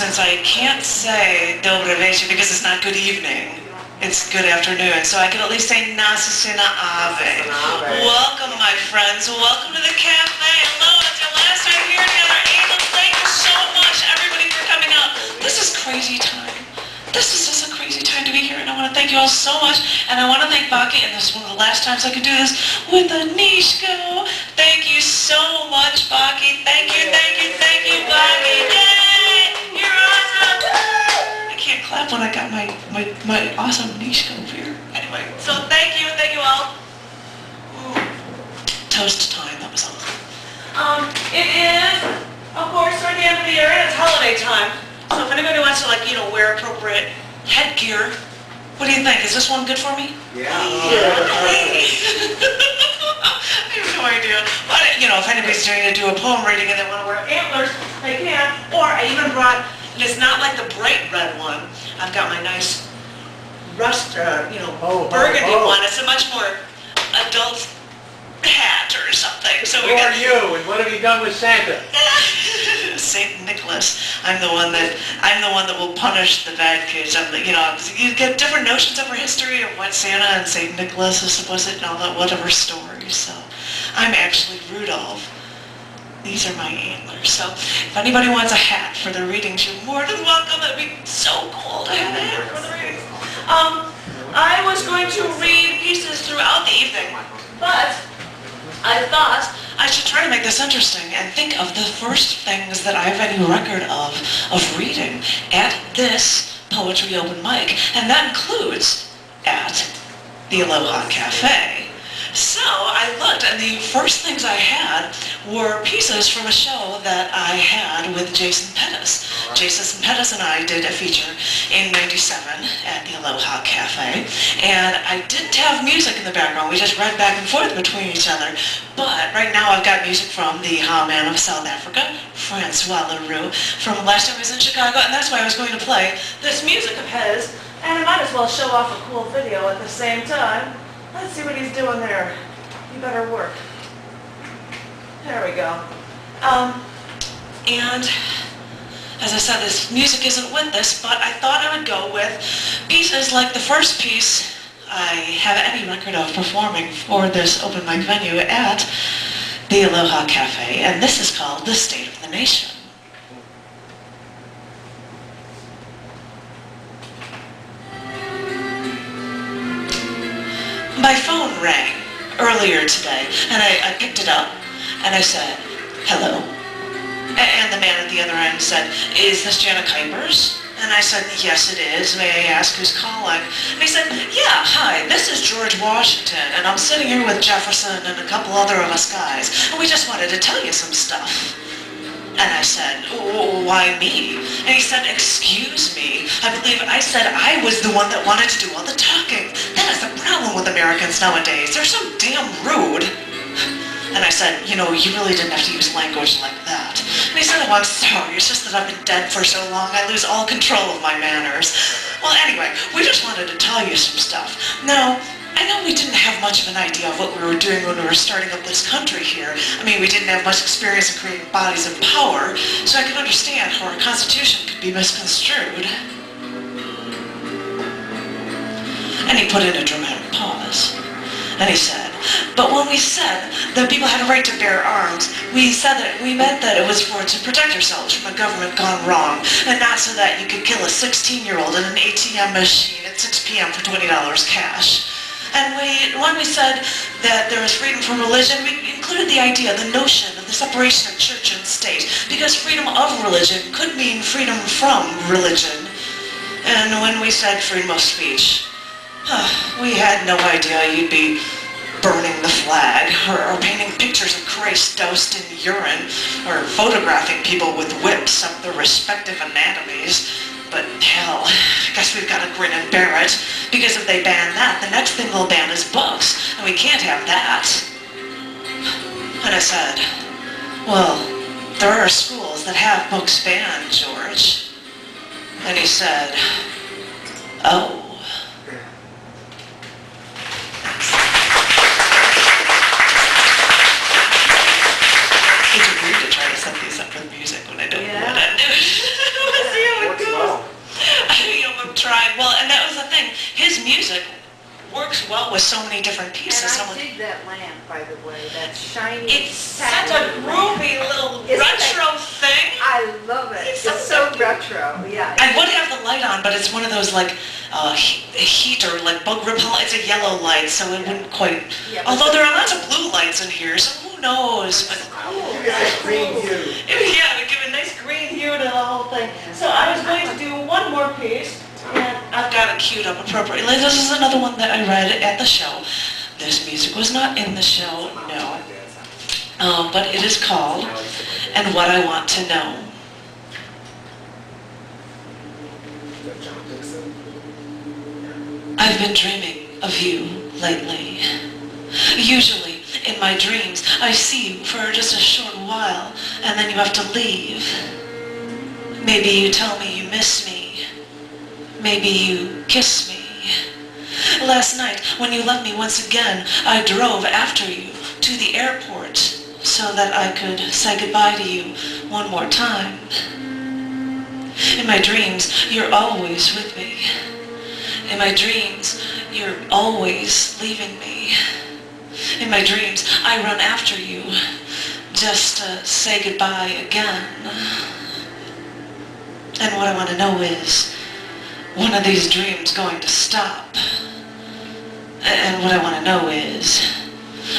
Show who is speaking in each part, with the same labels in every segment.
Speaker 1: since I can't say Dobre večer because it's not good evening, it's good afternoon, so I can at least say Nasasina Ave. Welcome, my friends. Welcome to the cafe. Hello, it's your last time here together. Angel, thank you so much, everybody, for coming out. This is crazy time. This is just a crazy time to be here, and I want to thank you all so much. And I want to thank Baki, and this is one of the last times I could do this with Anishko. Thank you so much, Baki. Thank you, Baki. Yay! You're awesome. I can't clap when I got my awesome Anishko over here. Anyway, so thank you all. Ooh. Toast time, that was awesome. It is, of course, toward the end of the year, and it's holiday time. So if anybody wants to, wear appropriate headgear, what do you think? Is this one good for me?
Speaker 2: Yeah.
Speaker 1: I have no idea. But, if anybody's doing to do a poem reading and they want to wear antlers, they can. Or I even brought, and it's not like the bright red one. I've got my nice rust, burgundy one. It's a much more adult hat or something. So
Speaker 2: Who are you, and what have you done with Santa?
Speaker 1: Saint Nicholas. I'm the one that will punish the bad kids. You get different notions of our history of what Santa and Saint Nicholas is supposed to, and all that whatever stories. So I'm actually Rudolph. These are my antlers. So if anybody wants a hat for their readings, you're more than welcome. That'd be so cool to have a hat for the readings. I was going to read pieces throughout the evening, but I thought I should try to make this interesting and think of the first things that I have any record of reading at this poetry open mic, and that includes at the Aloha Cafe. So I looked, and the first things I had were pieces from a show that I had with Jason Pettis. Jason Pettis and I did a feature in '97 at the Aloha Cafe, and I didn't have music in the background. We just read back and forth between each other. But right now I've got music from the man of South Africa, Francois le Roux, from last time I was in Chicago, and that's why I was going to play this music of his, and I might as well show off a cool video at the same time. Let's see what he's doing there. You better work. There we go. And as I said, this music isn't with this, but I thought I would go with pieces like the first piece I have any record of performing for this open mic venue at the Aloha Cafe, and this is called The State of the Nation. My phone rang earlier today, and I picked it up, and I said, hello. And the man at the other end said, is this Janet Kuypers? And I said, yes, it is. May I ask who's calling? And he said, yeah, hi, this is George Washington, and I'm sitting here with Jefferson and a couple other of us guys, and we just wanted to tell you some stuff. And I said, why me? And he said, excuse me, I believe I said I was the one that wanted to do all the talking. That is the problem with Americans nowadays. They're so damn rude. And I said, you really didn't have to use language like that. And he said, oh, I'm sorry, it's just that I've been dead for so long, I lose all control of my manners. Well, anyway, we just wanted to tell you some stuff. Now, I know we didn't have much of an idea of what we were doing when we were starting up this country here. I mean, we didn't have much experience in creating bodies of power, so I can understand how our Constitution could be misconstrued. And he put in a dramatic pause. And he said, but when we said that people had a right to bear arms, we meant that it was to protect ourselves from a government gone wrong, and not so that you could kill a 16-year-old in an ATM machine at 6 p.m. for $20 cash. And when we said that there was freedom from religion, we included the idea, the notion of the separation of church and state, because freedom of religion could mean freedom from religion. And when we said freedom of speech, we had no idea you'd be burning the flag, or painting pictures of Christ doused in urine, or photographing people with whips of their respective anatomies. But hell, I guess we've got to grin and bear it, because if they ban that, the next thing they'll ban is books, and we can't have that. And I said, well, there are schools that have books banned, George. And he said, oh. It's weird to try to set these up with music when I don't know what I'm doing. We'll see how music works well with so many different pieces.
Speaker 3: And I dig that lamp, by the way, that shiny.
Speaker 1: It's such a groovy little retro thing.
Speaker 3: I love it. It's so retro, yeah.
Speaker 1: I would have the light on, but it's one of those like heater, like bug repellent. It's a yellow light, so it wouldn't quite.
Speaker 3: Yeah,
Speaker 1: although there are lots of blue lights in here, so who knows? But
Speaker 2: Nice green hue.
Speaker 1: yeah, we give a nice green hue to the whole thing. So I was going to do one more piece. And I've got it queued up appropriately. This is another one that I read at the show. This music was not in the show, no. But it is called And What I Want to Know. I've been dreaming of you lately. Usually, in my dreams, I see you for just a short while, and then you have to leave. Maybe you tell me you miss me. Maybe you kiss me. Last night, when you left me once again, I drove after you to the airport so that I could say goodbye to you one more time. In my dreams, you're always with me. In my dreams, you're always leaving me. In my dreams, I run after you just to say goodbye again. And what I want to know is, one of these dreams going to stop? And what I want to know is,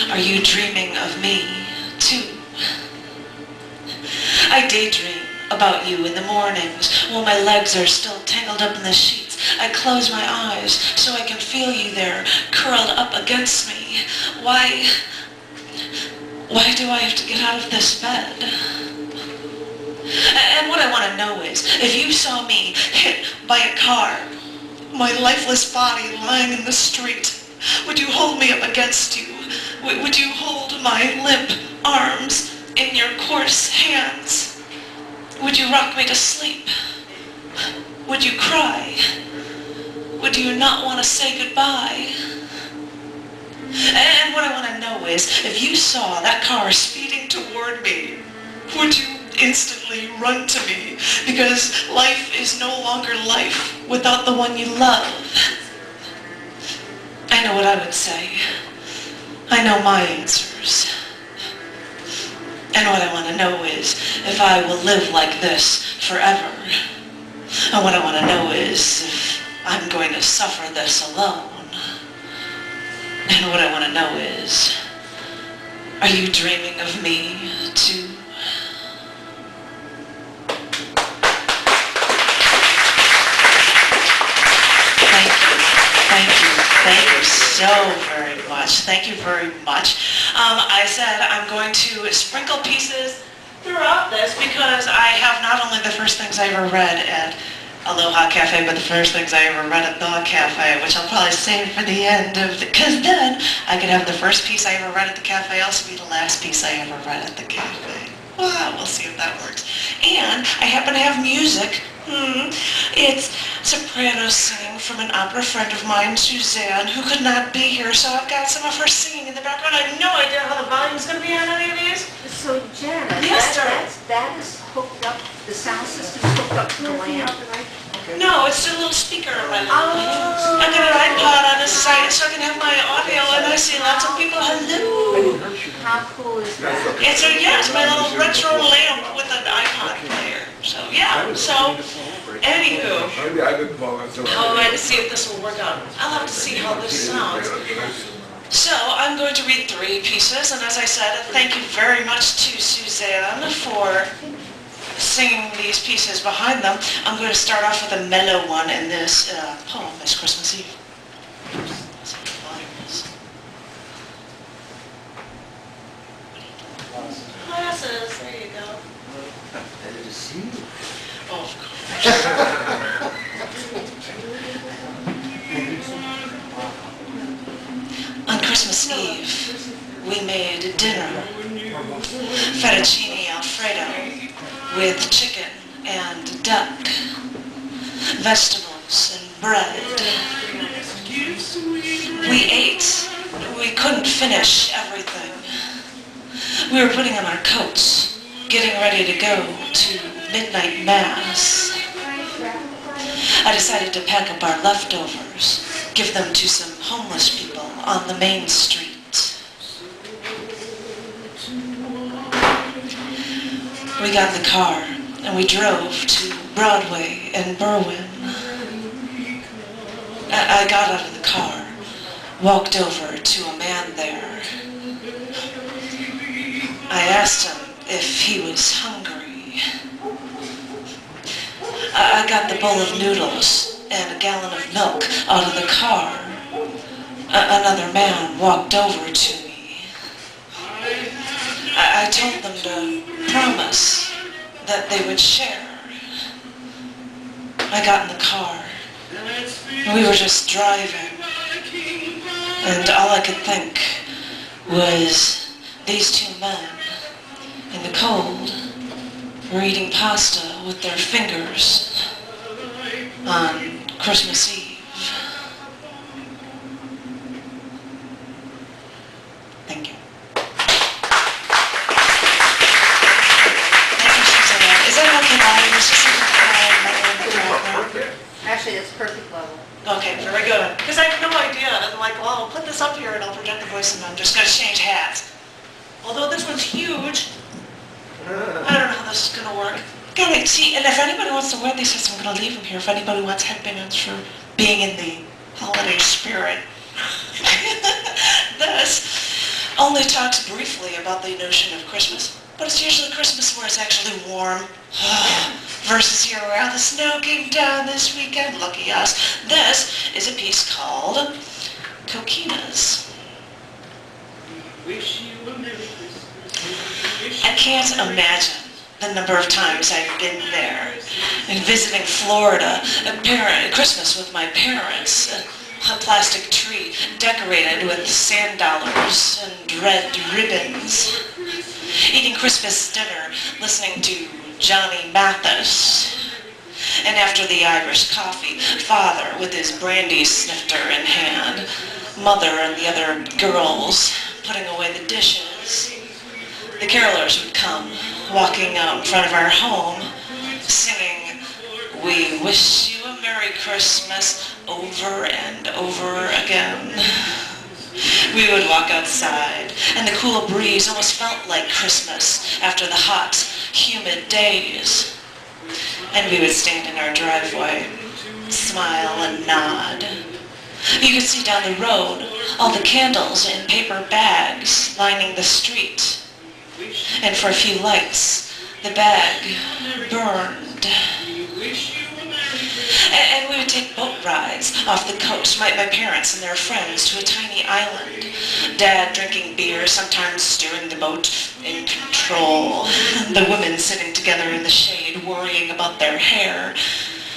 Speaker 1: are you dreaming of me too? I daydream about you in the mornings while my legs are still tangled up in the sheets. I close my eyes so I can feel you there, curled up against me. Why do I have to get out of this bed? And what I want to know is, if you saw me hit by a car, my lifeless body lying in the street, would you hold me up against you? Would you hold my limp arms in your coarse hands? Would you rock me to sleep? Would you cry? Would you not want to say goodbye? And what I want to know is, if you saw that car speeding toward me, would you instantly run to me, because life is no longer life without the one you love? I know what I would say. I know my answers. And what I want to know is if I will live like this forever. And what I want to know is if I'm going to suffer this alone. And what I want to know is, are you dreaming of me too? Thank you so very much. Thank you very much. I said I'm going to sprinkle pieces throughout this because I have not only the first things I ever read at Aloha Cafe, but the first things I ever read at the cafe, which I'll probably save for the end of because then I could have the first piece I ever read at the cafe also be the last piece I ever read at the cafe. Well, we'll see if that works. And I happen to have music. It's soprano singing from an opera friend of mine, Suzanne, who could not be here, so I've got some of her singing in the background. I have no idea how the volume's going to be on any of these.
Speaker 3: So, Janet,
Speaker 1: yes,
Speaker 3: that is hooked up, the sound system's hooked up to the lamp?
Speaker 1: No, it's a little speaker on my little. I got an iPod on this side so I can have my audio, and I see lots of people. Hello.
Speaker 3: How cool is that?
Speaker 1: It's my little retro lamp with an iPod player. So yeah. So, anywho, how am I to see if this will work out? I'll have to see how this sounds. So I'm going to read 3 pieces, and as I said, thank you very much to Suzanne for singing these pieces behind them. I'm going to start off with a mellow one in this poem, It's Christmas Eve. Glasses, there you go.
Speaker 2: Better to see you.
Speaker 1: Oh, of course. On Christmas Eve, we made dinner, fettuccine alfredo with chicken and duck, vegetables and bread. We ate. We couldn't finish everything. We were putting on our coats, getting ready to go to midnight mass. I decided to pack up our leftovers. give them to some homeless people on the main street. We got in the car and we drove to Broadway and Berwyn. I got out of the car, walked over to a man there. I asked him if he was hungry. I got the bowl of noodles and a gallon of milk out of the car. Another man walked over to me. I told them to promise that they would share. I got in the car. We were just driving. And all I could think was these two men in the cold were eating pasta with their fingers on Christmas Eve. Thank you. Thank you, Suzanne. Is that okay, Molly? Was just
Speaker 3: Actually, it's perfect level.
Speaker 1: okay, very good. Because I have no idea. I'm like, well, I'll put this up here and I'll project the voice and I'm just going to change hats. Although this one's huge, I don't know how this is going to work. Okay, see, and if anybody wants to wear these hats, I'm going to leave them here. If anybody wants headbands for being in the holiday spirit. This only talks briefly about the notion of Christmas, but it's usually Christmas where it's actually warm. Versus here where the snow came down this weekend. Lucky us. This is a piece called Coquinas. I can't imagine the number of times I've been there and visiting Florida, Christmas with my parents, a plastic tree decorated with sand dollars and red ribbons, eating Christmas dinner, listening to Johnny Mathis, and after the Irish coffee, father with his brandy snifter in hand, mother and the other girls putting away the dishes. The carolers would come, walking out in front of our home, singing, "We wish you a Merry Christmas," over and over again. We would walk outside, and the cool breeze almost felt like Christmas after the hot, humid days. And we would stand in our driveway, smile and nod. You could see down the road all the candles in paper bags lining the street. And for a few lights, the bag burned. And we would take boat rides off the coast, my parents and their friends, to a tiny island. Dad drinking beer, sometimes steering the boat in control. The women sitting together in the shade, worrying about their hair.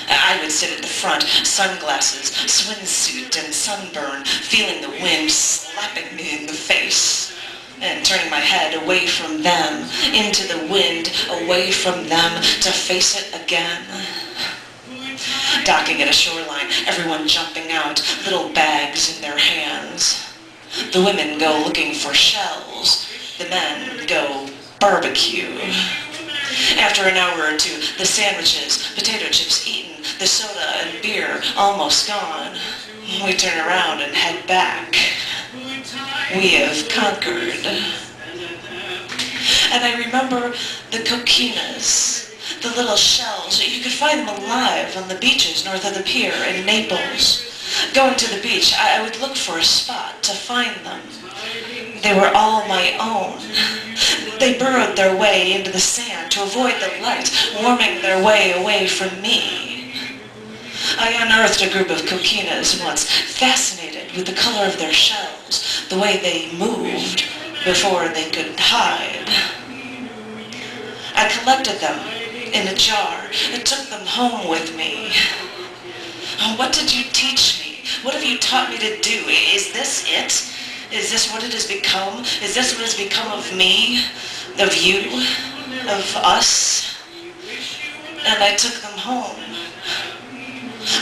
Speaker 1: I would sit at the front, sunglasses, swimsuit, and sunburn, feeling the wind slapping me in the face. And turning my head away from them, into the wind, away from them, to face it again. Docking at a shoreline, everyone jumping out, little bags in their hands. The women go looking for shells. The men go barbecue. After an hour or two, the sandwiches, potato chips eaten, the soda and beer almost gone. We turn around and head back. We have conquered. And I remember the Coquinas, the little shells. You could find them alive on the beaches north of the pier in Naples. Going to the beach, I would look for a spot to find them. They were all my own. They burrowed their way into the sand to avoid the light, warming their way away from me. I unearthed a group of Coquinas once, fascinated with the color of their shells, the way they moved before they could hide. I collected them in a jar and took them home with me. What did you teach me? What have you taught me to do? Is this it? Is this what it has become? Is this what has become of me? Of you? Of us? And I took them home.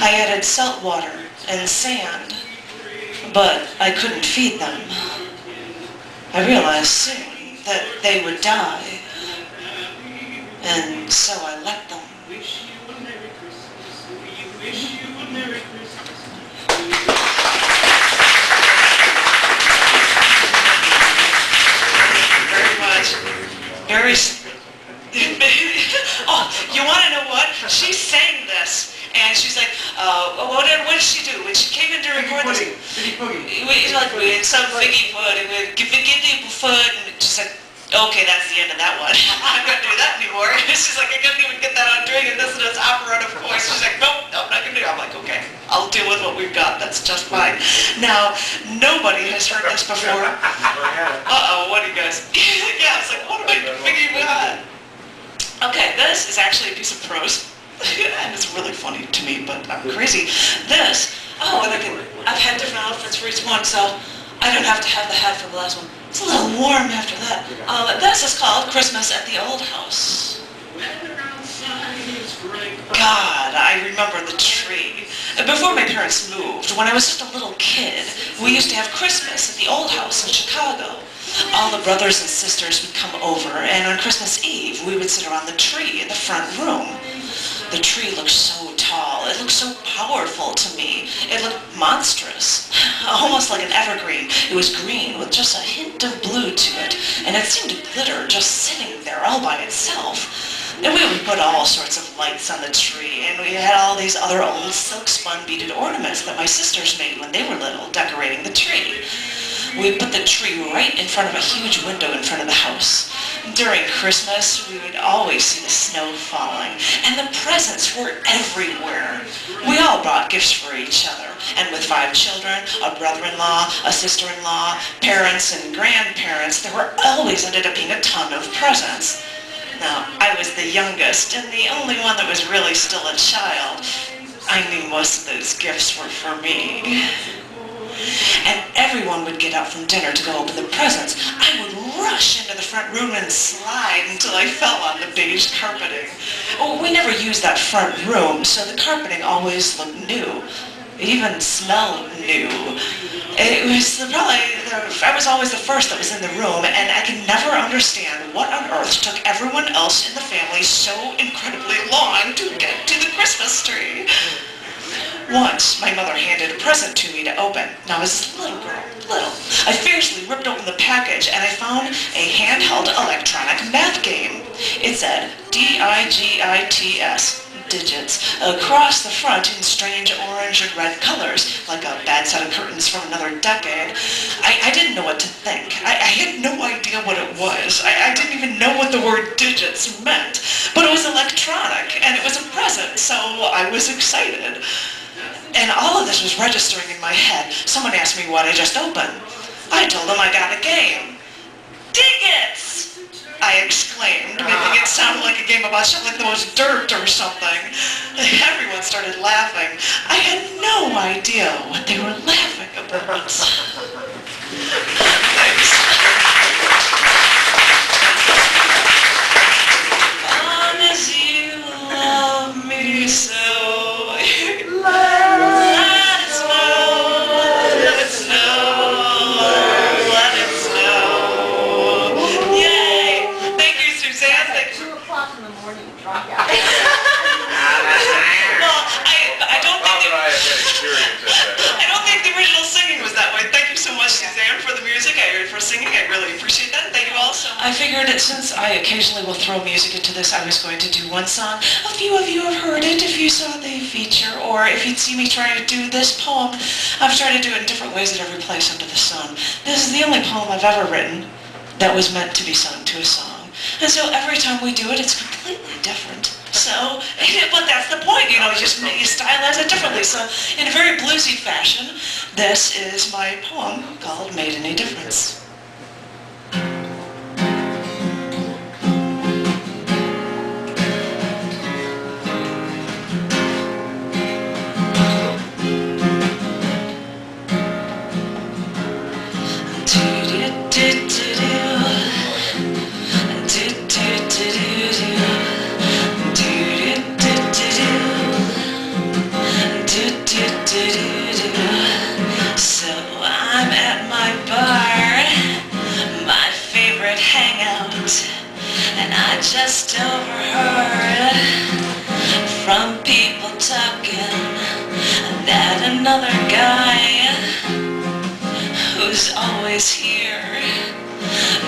Speaker 1: I added salt water and sand, but I couldn't feed them. I realized soon that they would die, and so I let them. What did she do? When she came in to record this...
Speaker 2: Figgy Boogie.
Speaker 1: We had some figgy pudding, we had figgy foot, and she's like, okay, that's the end of that one. I'm not going to do that anymore. She's like, I couldn't even get that on doing it. This is operative voice. She's like, nope, I'm not going to do it. I'm like, okay, I'll deal with what we've got. That's just fine. Now, nobody has heard this before. Uh-oh, what do you guys... Yeah, it's like, what am I figuring out? Okay, this is actually a piece of prose. And it's really funny to me, but I'm crazy. This, and I've had different outfits for each one, so I don't have to have the hat for the last one. It's a little warm after that. This is called Christmas at the Old House. God, I remember the tree. Before my parents moved, when I was just a little kid, we used to have Christmas at the old house in Chicago. All the brothers and sisters would come over, and on Christmas Eve, we would sit around the tree in the front room. The tree looked so tall. It looked so powerful to me. It looked monstrous, almost like an evergreen. It was green with just a hint of blue to it, and it seemed to glitter just sitting there all by itself. And we would put all sorts of lights on the tree, and we had all these other old silk-spun beaded ornaments that my sisters made when they were little, decorating the tree. We put the tree right in front of a huge window in front of the house. During Christmas, we would always see the snow falling, and the presents were everywhere. We all brought gifts for each other, and with 5 children, a brother-in-law, a sister-in-law, parents and grandparents, there were always ended up being a ton of presents. Now, I was the youngest, and the only one that was really still a child. I knew most of those gifts were for me. And everyone would get up from dinner to go open the presents. I would rush into the front room and slide until I fell on the beige carpeting. We never used that front room, so the carpeting always looked new. It even smelled new. It was I was always the first that was in the room, and I could never understand what on earth took everyone else in the family so incredibly long to get to the Christmas tree. Once, my mother handed a present to me to open. Now, I was a little girl, I fiercely ripped open the package, and I found a handheld electronic math game. It said D-I-G-I-T-S, digits, across the front in strange orange and red colors, like a bad set of curtains from another decade. I didn't know what to think. I had no idea what it was. I didn't even know what the word digits meant. But it was electronic, and it was a present, so I was excited. And all of this was registering in my head. Someone asked me what I just opened. I told them I got a game. Digits! I exclaimed, making it sound like a game about shoveling the most dirt or something. Everyone started laughing. I had no idea what they were laughing about. Thanks. Promise you love me so. Let it snow, let it snow, let it snow. Yay! Thank you, Suzanne. Thank you.
Speaker 3: 2 o'clock in the morning, drunk out.
Speaker 1: Well, I don't think
Speaker 4: I have had experience at that.
Speaker 1: I don't think the original singing was that way. Thank you so much, Suzanne, for the music, for singing. I really appreciate that. Thank you all so much. I figured that since I occasionally will throw music into this, I was going to do one song. A few of you have heard it if you saw the feature, or if you'd see me trying to do this poem. I've tried to do it in different ways at every place under the sun. This is the only poem I've ever written that was meant to be sung to a song. And so every time we do it, it's completely different. So, but that's the point, you stylize it differently. So, in a very bluesy fashion, this is my poem called Made Any Difference. So I'm at my bar, my favorite hangout, and I just overheard from people talking that another guy who's always here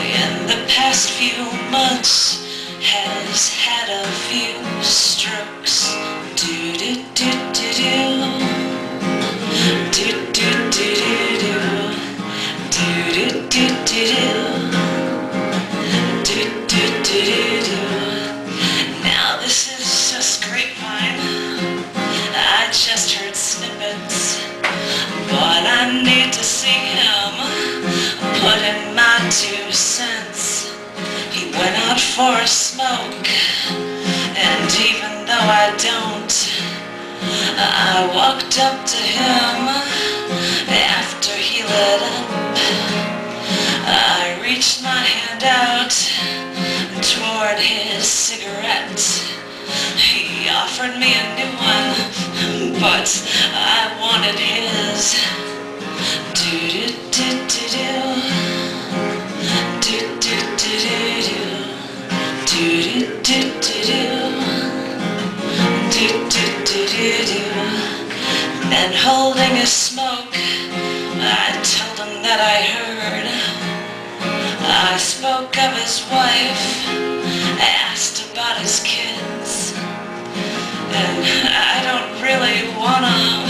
Speaker 1: in the past few months has had a few strokes. Do-do-do-do-do. Do-do-do-do-do. Do-do-do-do-do. Do-do-do-do-do. Now this is just grapevine. I just heard snippets, but I need to see him put in my 2 cents. He went out for a smoke, and even though I don't, I walked up to him after he lit up. I reached my hand out toward his cigarette. He offered me a new one, but I wanted his. Do-do-do-do-do. Do-do-do-do-do. Do-do-do-do-do. Do-do-do-do-do. And holding his smoke, I told him that I heard. I spoke of his wife, asked about his kids, and I don't really wanna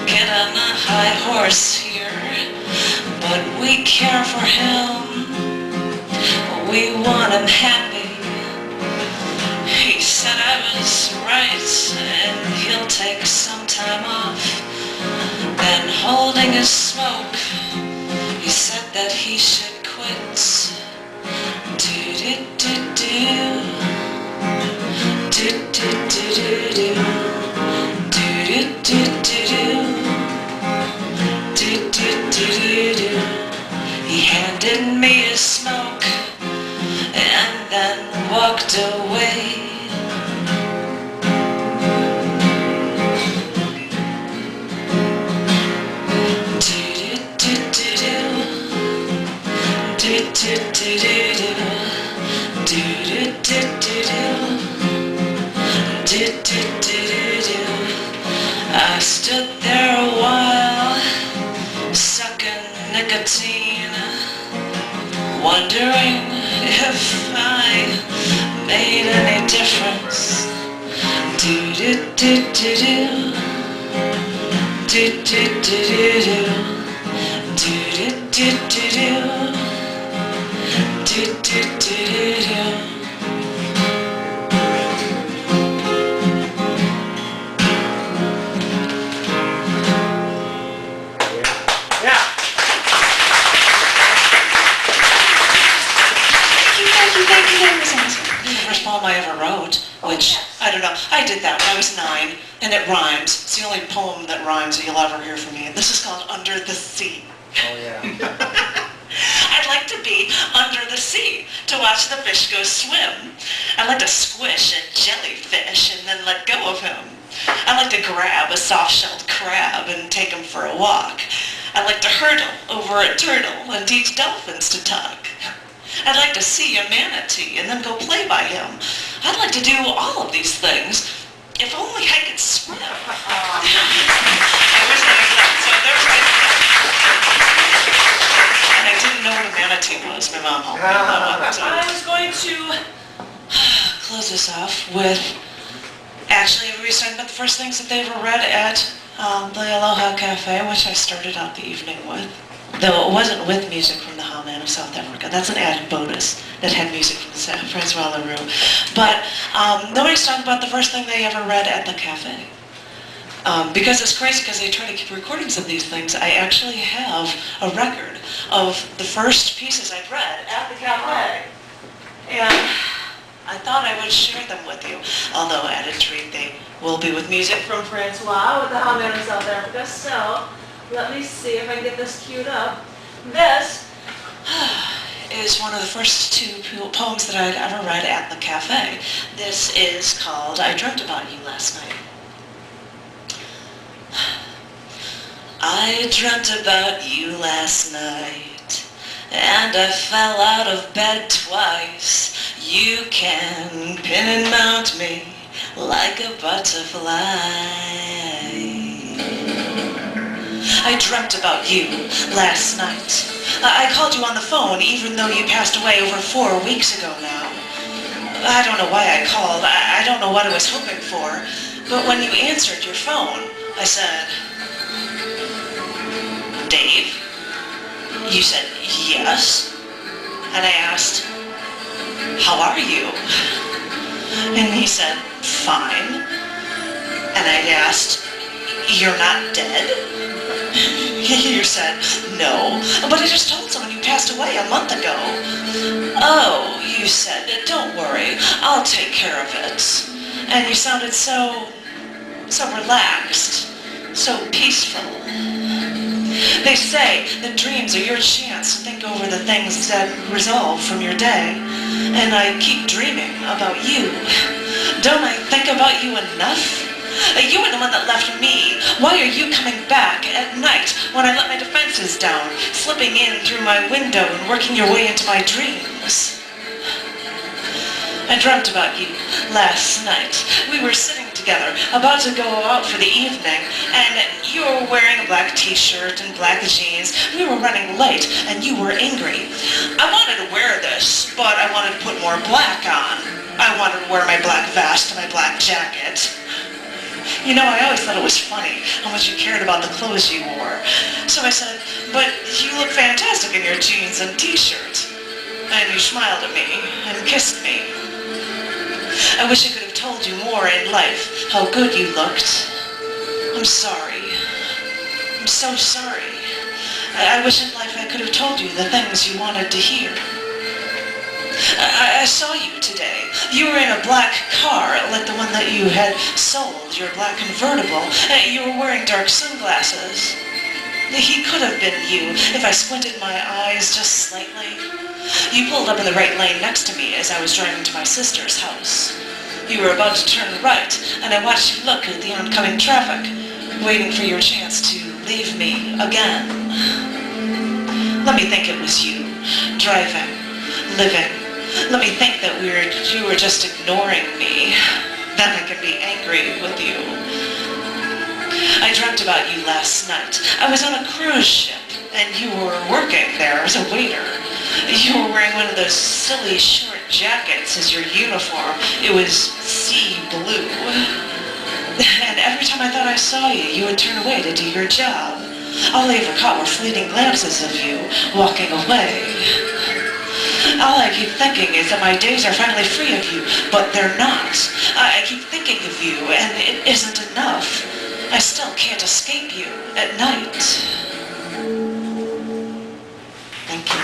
Speaker 1: get on a high horse here, but we care for him, we want him happy. He said I was right, and he'll take some time off. Then holding his smoke, he said that he should quit. Do-do-do-do. Do-do-do-do-do. Do-do-do-do-do. Do-do-do-do-do. He handed me his smoke and then walked away. Do-do-do-do-do. Do-do-do-do-do. Do-do-do-do-do. Do-do-do-do-do. I stood there a while, sucking nicotine, wondering if I made any difference. Do-do-do-do-do. Do-do-do-do-do. Do-do-do-do-do. Do-do-do-do-do. Thank you. That was awesome. The first poem I ever wrote, which, I don't know, I did that when I was 9, and it rhymes. It's the only poem that rhymes that you'll ever hear from me. And this is called Under the Sea.
Speaker 2: Oh, yeah.
Speaker 1: I'd like to be under the sea to watch the fish go swim. I'd like to squish a jellyfish and then let go of him. I'd like to grab a soft-shelled crab and take him for a walk. I'd like to hurdle over a turtle and teach dolphins to talk. I'd like to see a manatee and then go play by him. I'd like to do all of these things if only I could swim. I wish I had that. So there was and I didn't know what a manatee was. My mom helped me on that one. So I was going to close this off with, actually, we were talking about the first things that they ever read at the Aloha Cafe, which I started out the evening with. Though it wasn't with music from the Howman of South Africa. That's an added bonus that had music from Francois le Roux. But nobody's talking about the first thing they ever read at the cafe. Because it's crazy because they try to keep recordings of these things. I actually have a record of the first pieces I'd read at the cafe. And I thought I would share them with you. Although, added treat, they will be with music from Francois with the Howman of South Africa. So, let me see if I can get this queued up. This is one of the first 2 poems that I'd ever read at the cafe. This is called I Dreamt About You Last Night. I dreamt about you last night, and I fell out of bed twice. You can pin and mount me like a butterfly. I dreamt about you last night. I called you on the phone even though you passed away over 4 weeks ago now. I don't know why I called. I don't know what I was hoping for. But when you answered your phone, I said, Dave? You said, yes. And I asked, how are you? And he said, fine. And I asked, you're not dead? You said, no, but I just told someone you passed away a month ago. Oh, you said, don't worry, I'll take care of it. And you sounded so relaxed, so peaceful. They say that dreams are your chance to think over the things that resolve from your day. And I keep dreaming about you. Don't I think about you enough? You were the one that left me. Why are you coming back at night when I let my defenses down, slipping in through my window and working your way into my dreams? I dreamt about you last night. We were sitting together, about to go out for the evening, and you were wearing a black t-shirt and black jeans. We were running late, and you were angry. I wanted to wear this, but I wanted to put more black on. I wanted to wear my black vest and my black jacket. You know, I always thought it was funny how much you cared about the clothes you wore. So I said, but you look fantastic in your jeans and t-shirt. And you smiled at me and kissed me. I wish I could have told you more in life, how good you looked. I'm sorry. I'm so sorry. I wish in life I could have told you the things you wanted to hear. I saw you today. You were in a black car, like the one that you had sold, your black convertible. You were wearing dark sunglasses. He could have been you if I squinted my eyes just slightly. You pulled up in the right lane next to me as I was driving to my sister's house. You were about to turn right, and I watched you look at the oncoming traffic, waiting for your chance to leave me again. Let me think it was you, driving, living. Let me think that you were just ignoring me. Then I could be angry with you. I dreamt about you last night. I was on a cruise ship, and you were working there as a waiter. You were wearing one of those silly short jackets as your uniform. It was sea blue. And every time I thought I saw you, you would turn away to do your job. All I ever caught were fleeting glimpses of you walking away. All I keep thinking is that my days are finally free of you, but they're not. I keep thinking of you, and it isn't enough. I still can't escape you at night. Thank you.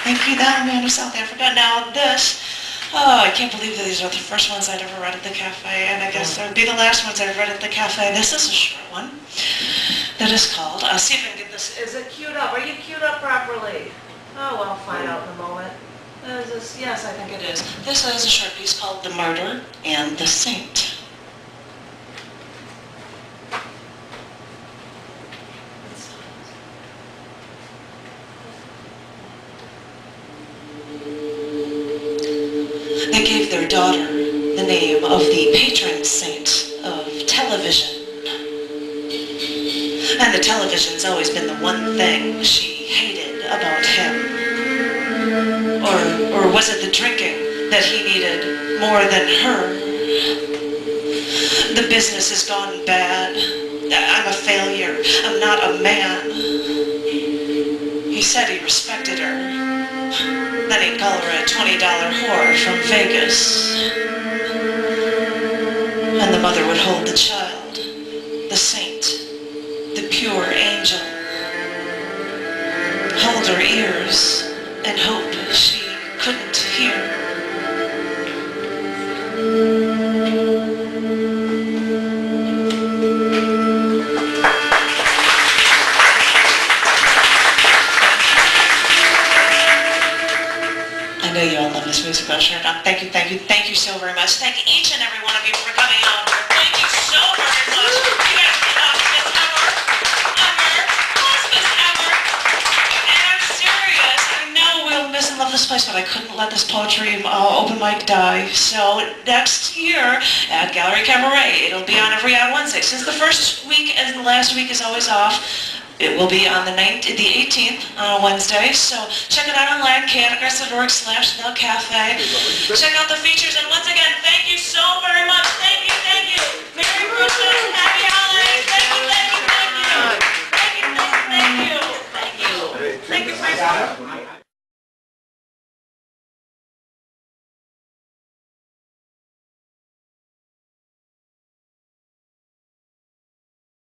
Speaker 1: Thank you, that man of South Africa. Now this, I can't believe that these are the first ones I'd ever read at the cafe, and I guess they'll be the last ones I've read at the cafe. This is a short one that is called, I'll see if I can get this. Is it queued up? Are you queued up properly? Oh, well, I'll find out in a moment. Is this, yes, I think it is. This is a short piece called The Martyr and the Saint. They gave their daughter the name of the patron saint of television. And the television's always been the one thing she hated about him. Or was it the drinking that he needed more than her? The business has gone bad. I'm a failure. I'm not a man. He said he respected her. Then he'd call her a $20 whore from Vegas. And the mother would hold the child, the saint, the pure angel, hold her ears and hope she couldn't hear. I know you all love this music, but sure enough. Thank you so very much. Thank each and every one of you for coming out. Thank you so very much. You guys are the awesomest ever. And I'm serious. I know we'll miss and love this place, but I couldn't let this poetry open mic die. So next year at Gallery Cabaret, it'll be on every odd Wednesday. Since the first week and the last week is always off, It will be on the 18th on a Wednesday, so check it out online, knigress.org/thecafe. Check out the features, and once again, thank you so very much. Thank you, thank you. Merry Christmas, Happy Holidays. Thank you, thank you, thank you. Thank you, thank you, thank you. Thank you, Francois.